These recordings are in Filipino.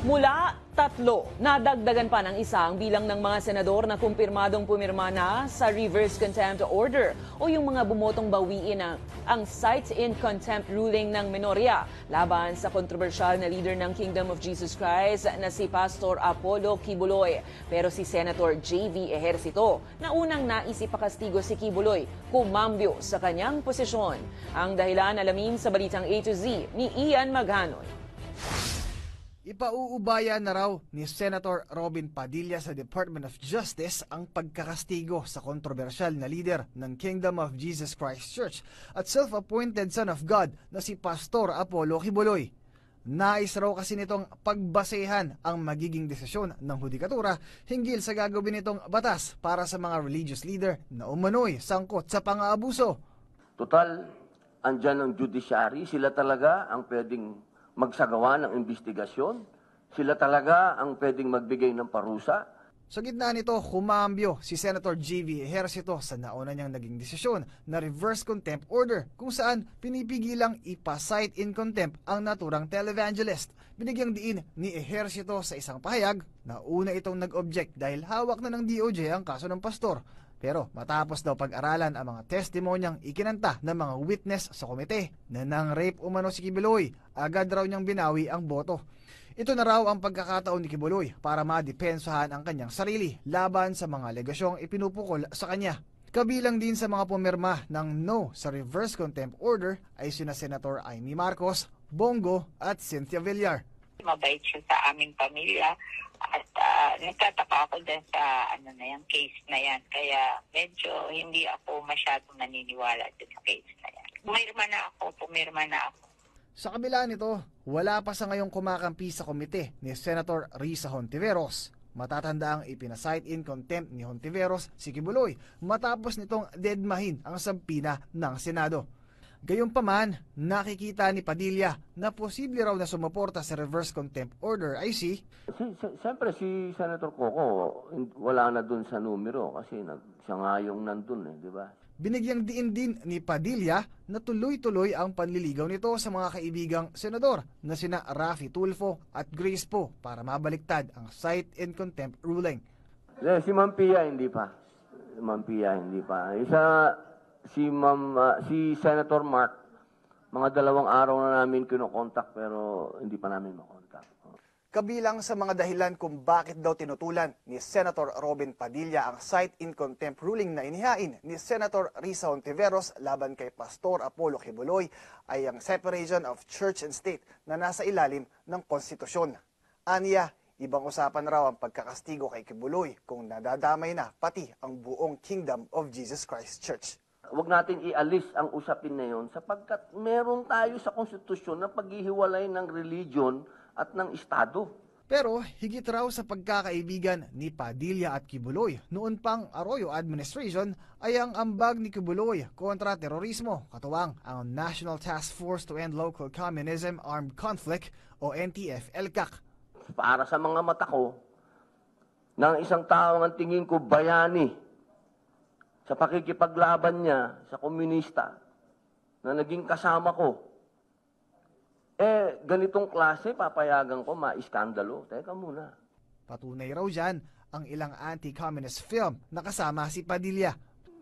Mula 3, nadagdagan pa ng isang bilang ng mga senador na kumpirmadong pumirma na sa reverse contempt order o yung mga bumotong bawiin ang cite in contempt ruling ng minorya laban sa kontrobersyal na leader ng Kingdom of Jesus Christ na si Pastor Apollo Kibuloy. Pero si Senator J.V. Ejercito na unang naisipakastigo si Kibuloy, kumambyo sa kanyang posisyon. Ang dahilan alamin sa balitang A to Z ni Ian Maghanoy. Ipauubaya na raw ni Senator Robin Padilla sa Department of Justice ang pagkakastigo sa kontrobersyal na leader ng Kingdom of Jesus Christ Church at self-appointed son of God na si Pastor Apollo Kibuloy. Nais raw kasi nitong pagbasehan ang magiging desisyon ng hudikatura hinggil sa gagawin nitong batas para sa mga religious leader na umano'y sangkot sa pang-aabuso. Total, andyan ang judiciary, sila talaga ang pwedeng magsagawa ng investigasyon. Sila talaga ang pwedeng magbigay ng parusa. Sa gitna nito, kumambyo si Senator J.V. Ejercito sa nauna niyang naging desisyon na reverse contempt order kung saan pinipigilang ipa-cite in contempt ang naturang televangelist. Binigyang diin ni Ejercito sa isang pahayag na una itong nag-object dahil hawak na ng DOJ ang kaso ng pastor. Pero matapos daw pag-aralan ang mga testimonyang ikinanta ng mga witness sa komite na nang rape umano si Kibuloy, agad raw niyang binawi ang boto. Ito na raw ang pagkakataon ni Kibuloy para madepensahan ang kanyang sarili laban sa mga alegasyong ipinupukol sa kanya. Kabilang din sa mga pumirma ng no sa reverse contempt order ay sina Senator Amy Marcos, Bongo at Cynthia Villar. Mabait siya sa aming pamilya at nagtataka ako din sa case na yan. Kaya medyo hindi ako masyadong naniniwala sa case na yan. Pumirma na ako. Sa kabila nito, wala pa sa ngayong kumakampi sa komite ni Senator Risa Hontiveros. Matatanda ang ipinasite in contempt ni Hontiveros si Kibuloy matapos nitong deadmahin ang sampina ng Senado. Gayunpaman, nakikita ni Padilla na posible raw na sumuporta sa reverse contempt order ay Siyempre si Senator Coco wala na dun sa numero kasi siya nga yung nandun di ba? Binigyang diin din ni Padilla na tuloy-tuloy ang panliligaw nito sa mga kaibigang senador na sina Raffy Tulfo at Grace Poe para mabaliktad ang cite in contempt ruling. Si Ma'am Pia hindi pa. Si Senator Mark, mga 2 araw na namin kinokontak pero hindi pa namin makontak. Kabilang sa mga dahilan kung bakit daw tinutulan ni Senator Robin Padilla ang cite in contempt ruling na inihain ni Senator Risa Hontiveros laban kay Pastor Apollo Kibuloy ay ang separation of church and state na nasa ilalim ng konstitusyon. Aniya, ibang usapan raw ang pagkakastigo kay Kibuloy kung nadadamay na pati ang buong Kingdom of Jesus Christ Church. Huwag natin ialis ang usapin na yon sapagkat meron tayo sa konstitusyon na paghihiwalay ng religion at ng Estado. Pero higit raw sa pagkakaibigan ni Padilla at Kibuloy noon pang Arroyo administration ay ang ambag ni Kibuloy kontra terorismo, katuwang ang National Task Force to End Local Communism Armed Conflict o NTF-ELCAC. Para sa mga mata ko, ng isang tao ang tingin ko bayani sa pakikipaglaban niya sa komunista na naging kasama ko, ganitong klase papayagan ko maiskandalo. Teka muna. Patunay raw dyan ang ilang anti-communist film na kasama si Padilla.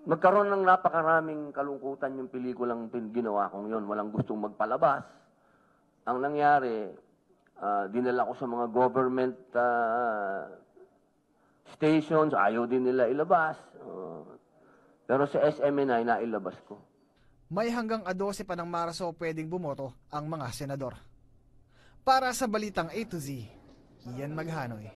Magkaroon ng napakaraming kalungkutan yung pelikulang ginawa kong yon. Walang gustong magpalabas. Ang nangyari, dinala ko sa mga government stations, ayaw din nila ilabas. Pero sa SMNI, nailabas ko. May hanggang 12 pa ng Marso pwedeng bumoto ang mga senador. Para sa Balitang A to Z, Ian Maghanoy.